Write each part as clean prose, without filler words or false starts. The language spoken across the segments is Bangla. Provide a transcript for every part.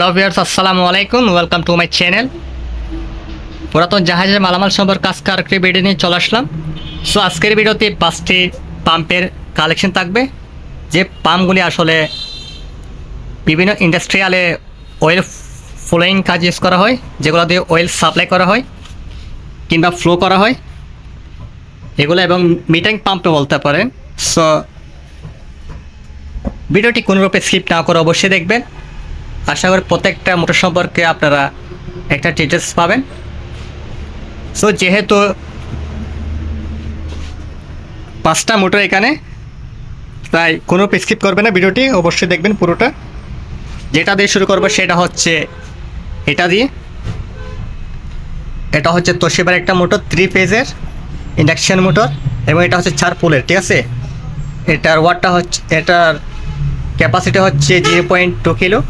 হ্যালো ভিউয়ার্স, আসসালামু আলাইকুম। Welcome to my channel. পুরাতন জাহাজের মালামাল সম্পর্কে কাজকে আরেকটি ভিডিও নিয়ে চলে আসলাম। সো আজকের ভিডিওতে 5টি পাম্পের কালেকশন থাকবে, যে পাম্পগুলি আসলে বিভিন্ন ইন্ডাস্ট্রিয়ালে অয়েল ফ্লোয়িং কাজ ইউজ করা হয়, যেগুলো দিয়ে অয়েল সাপ্লাই করা হয় কিংবা ফ্লো করা হয় এগুলো, এবং মিটারিং পাম্পও বলতে পারেন। সো ভিডিওটি কোনোরূপে স্কিপ না করে অবশ্যই দেখবেন। আশা করি প্রত্যেকটা মোটর সম্পর্কে আপনারা একটা ডিটেলস পাবেন। সো যেহেতু 5টা মোটর এখানে, তাই কোনো স্কিপ করবে না, ভিডিওটি অবশ্যই দেখবেন পুরোটা। যেটা দিয়ে শুরু করবো সেটা হচ্ছে এটা দিয়ে। এটা হচ্ছে তোশিবার একটা মোটর, 3 ফেজের ইন্ডাকশন মোটর, এবং এটা হচ্ছে 4 পোলের, ঠিক আছে। এটার ওয়াটটা হচ্ছে, এটার ক্যাপাসিটি হচ্ছে 0.2 কিলো,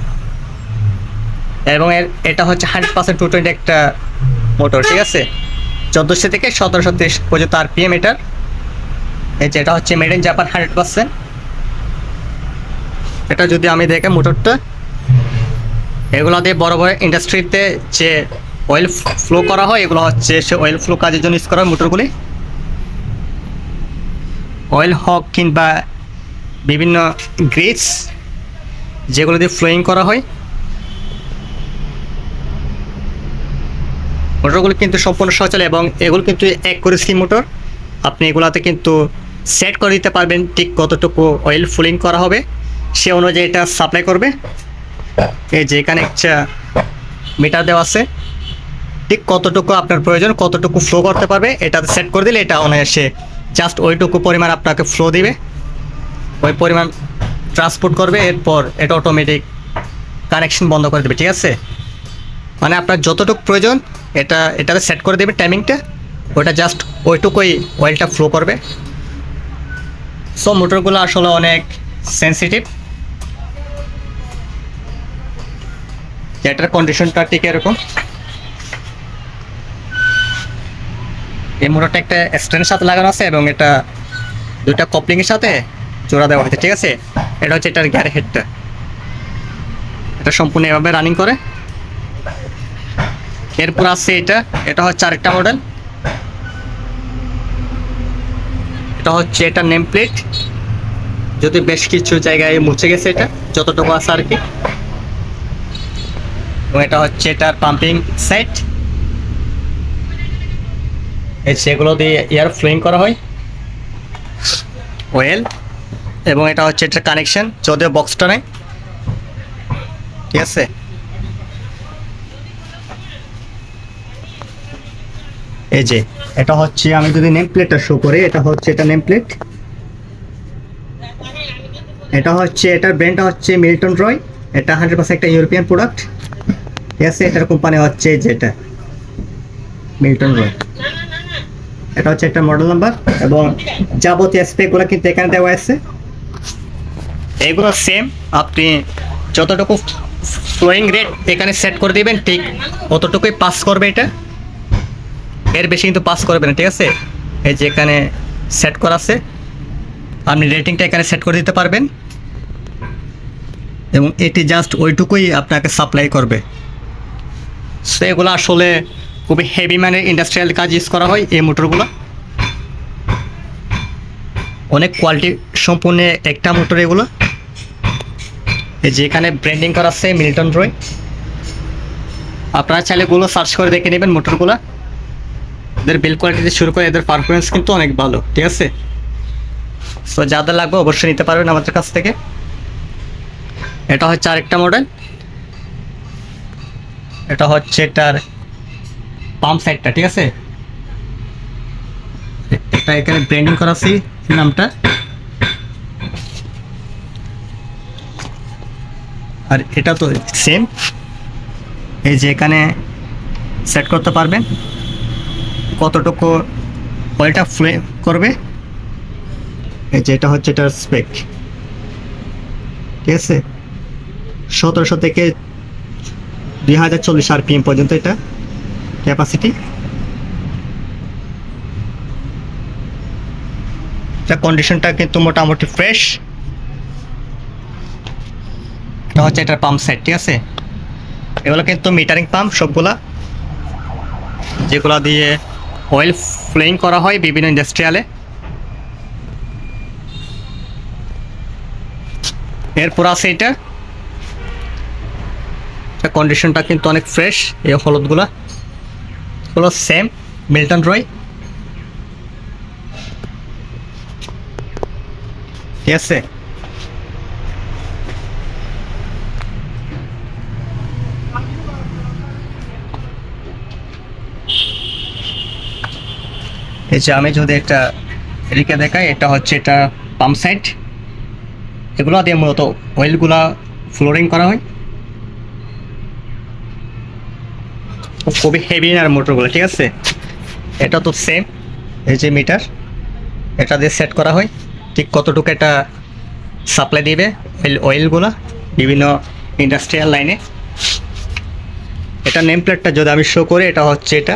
এবং এটা হচ্ছে 100% 220 একটা মোটর, ঠিক আছে। 1400 থেকে 1730 পর্যন্ত আরপিএম এটার। এই যে এটা হচ্ছে মেড ইন জাপান 100%। এটা যদি আমি দেখে মোটরটা, এগুলো দিয়ে বড় বড় ইন্ডাস্ট্রিতে যে অয়েল ফ্লো করা হয়, এগুলো হচ্ছে সে অয়েল ফ্লো কাজের জন্য ইউজ করা হয় মোটরগুলি। অয়েল হক কিংবা বিভিন্ন গ্রিস যেগুলো দিয়ে ফ্লোয়িং করা হয়। মোটরগুলো কিন্তু সম্পূর্ণ সচল, এবং এগুলো কিন্তু অ্যাকুরেসি মোটর। আপনি এগুলাতে কিন্তু সেট করে দিতে পারবেন ঠিক কতটুকু অয়েল ফ্লোয়িং করা হবে, সে অনুযায়ী এটা সাপ্লাই করবে। এই যে এখানে একটা মিটার দেওয়া আছে, ঠিক কতটুকু আপনার প্রয়োজন, কতটুকু ফ্লো করতে পারবে, এটাতে সেট করে দিলে এটা অনায়াসে জাস্ট ওইটুকু পরিমাণ আপনাকে ফ্লো দিবে, ওই পরিমাণ ট্রান্সপোর্ট করবে। এরপর এটা অটোমেটিক বন্ধ করে দেবে, ঠিক আছে। মানে আপনার যতটুকু প্রয়োজন এটাতে সেট করে দেবে টাইমিংটা, ওটা জাস্ট ওইটুকুই অয়েলটা ফ্লো করবে। সো মোটরগুলো আসলে অনেক সেন্সিটিভ। এটার কন্ডিশনটা ঠিক এরকম। এই মোটরটা একটা স্ট্যান্ডের সাথে লাগানো আছে, এবং এটা দুইটা কপলিংয়ের সাথে জোড়া দেওয়া হয়েছে, ঠিক আছে। এটা হচ্ছে এটার গ্যার হেডটা, এটা সম্পূর্ণ এভাবে রানিং করে। এরপর আছে এটা হচ্ছে আরেকটা মডেল। এটা হচ্ছে এটা নেম প্লেট, যদি বেশ কিছু জায়গায় মুছে গেছে এটা, যতটুকু আছে আর কি। এবং এটা হচ্ছে এটার পাম্পিং সাইট, সেগুলো দিয়ে এয়ার ফ্লোয়িং করা হয় অয়েল। এবং এটা হচ্ছে এটার কানেকশন, যদিও বক্সটা নেই, ঠিক আছে। এই যে এটা হচ্ছে, আমি যদি নেম প্লেটটা শো করি, এটা হচ্ছে এটা নেম প্লেট। এটা হচ্ছে এটার ব্র্যান্ডটা হচ্ছে মিল্টন রয়। এটা 100% একটা ইউরোপিয়ান প্রোডাক্ট, ঠিক আছে। এটার কোম্পানি হচ্ছে যেটা মিল্টন রয়। এটা হচ্ছে একটা মডেল নাম্বার, এবং যাবতীয় স্পেকগুলো কিন্তু এখানে দেওয়া আছে। এগুলো সেম, আপনি যতটুকু ফ্লোয়িং রেট এখানে সেট করে দিবেন, ঠিক অতটুকুই পাস করবে এটা, এর বেশি কিন্তু পাস করবে না, ঠিক আছে। এই যে এখানে সেট করা আছে, আপনি রেটিংটা এখানে সেট করে দিতে পারবেন, এবং এটি জাস্ট ওইটুকুই আপনাকে সাপ্লাই করবে। সো এগুলো আসলে খুবই হেভি মানের ইন্ডাস্ট্রিয়াল কাজ ইউজ করা হয় এই মোটরগুলো। অনেক কোয়ালিটি সম্পূর্ণ একটা মোটর এগুলো। এই যে এখানে ব্র্যান্ডিং করা আছে মিল্টন রয়। আপনারা চাইলে এগুলো সার্চ করে দেখে নেবেন মোটরগুলো। এদের বিল কোয়ালিটি শুরু করে এদের পারফরমেন্স কিন্তু অনেক ভালো, ঠিক আছে। সো যাদের লাগবে অবশ্যই নিতে পারবেন আমাদের কাছ থেকে। এটা হচ্ছে আরেকটা মডেল। এটা হচ্ছে এটার পাম্প সাইডটা, ঠিক আছে। এটা এখানে ব্র্যান্ডিং করা আছে নামটা, আর এটা তো সেম। এই যে এখানে সেট করতে পারবেন কতটুকু অয়েলটা ফ্লো করবে। এই যে এটা হচ্ছে এটার স্পেক, ঠিক আছে। 1700 থেকে 2040 আরপিএম পর্যন্ত এটা ক্যাপাসিটি। এটা কন্ডিশনটা কিন্তু মোটামুটি ফ্রেশ। এটা হচ্ছে এটার পাম্প সাইড, ঠিক আছে। এগুলো কিন্তু মিটারিং পাম্প সবগুলা, যেগুলো দিয়ে অয়েল ফ্লোয়িং করা হয় বিভিন্ন ইন্ডাস্ট্রিয়ালে। এরপর আছে এটা কন্ডিশনটা কিন্তু অনেক ফ্রেশ। এই হলুদগুলা এগুলো সেম মিল্টন রয়, ঠিক আছে। এই যে আমি যদি একটা এদিকে দেখাই, এটা হচ্ছে এটা পাম্প সাইড, এগুলো দিয়ে মূলত অয়েলগুলা ফ্লোরিং করা হয়। খুবই হেভি আর মোটরগুলো, ঠিক আছে। এটা তো সেম, এই যে মিটার, এটা দিয়ে সেট করা হয় ঠিক কতটুকু এটা সাপ্লাই দিবে অয়েলগুলা বিভিন্ন ইন্ডাস্ট্রিয়াল লাইনে। এটা নেম প্লেটটা যদি আমি শো করি, এটা হচ্ছে এটা,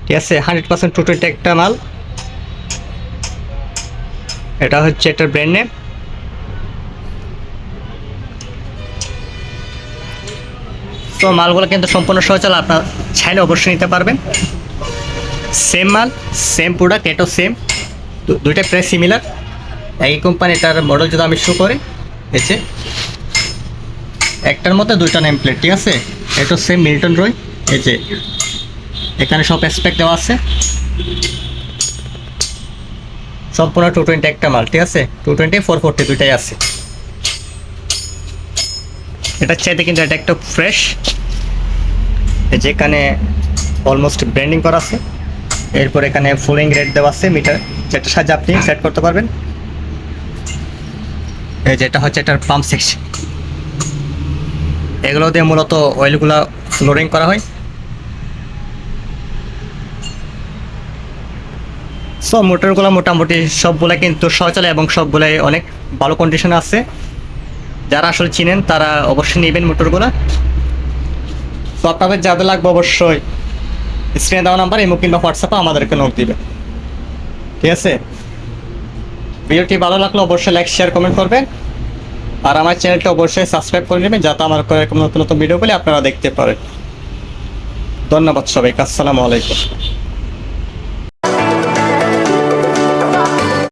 ঠিক আছে। 100% 220 একটা মাল। এটা হচ্ছে এটার ব্র্যান্ড নেম। তো মালগুলো কিন্তু সম্পূর্ণ সচল, আপনার চাইলে অবশ্যই নিতে পারবেন। সেম মাল, সেম প্রোডাক্ট, এটাও সেম, দুইটা প্রায় সিমিলার, একই কোম্পানি। এটার মডেল যদি আমি শো করি, এসে একটার মধ্যে দুইটা নেম প্লেট, ঠিক আছে। এটাও সেম মিল্টন রয়, এই যে এখানে সব এক্সপেক্ট দেওয়া আছে। সম্পূর্ণ 220 একটা মাল, ঠিক আছে। 220 440 দুইটাই আছে। এটার চাইতে কিন্তু এটা একটু ফ্রেশ, যেখানে অলমোস্ট ব্র্যান্ডিং করা আছে। এরপর এখানে ফুলিং রেট দেওয়া আছে মিটার, যেটা সাহায্যে আপনি সেট করতে পারবেন। এই যেটা হচ্ছে এটার পাম্প সেকশন, এগুলো দিয়ে মূলত অয়েলগুলা ফ্লোরিং করা হয়। সব মোটরগুলো মোটামুটি সবগুলো কিন্তু সচলে এবং সবগুলাই অনেক ভালো কন্ডিশনে আছে। যারা আসলে চিনেন তারা অবশ্যই নেবেন মোটরগুলো। তো আপনাদের যাদের লাগবে অবশ্যই স্ক্রিনে দেওয়া নাম্বার ইমো কিংবা হোয়াটসঅ্যাপে আমাদেরকে নক দিবেন, ঠিক আছে। ভিডিওটি ভালো লাগলে অবশ্যই লাইক শেয়ার কমেন্ট করবেন, আর আমার চ্যানেলটা অবশ্যই সাবস্ক্রাইব করে নেবেন, যাতে আমার এরকম নতুন নতুন ভিডিওগুলি আপনারা দেখতে পারেন। ধন্যবাদ সবাইকে, আসসালামু আলাইকুম।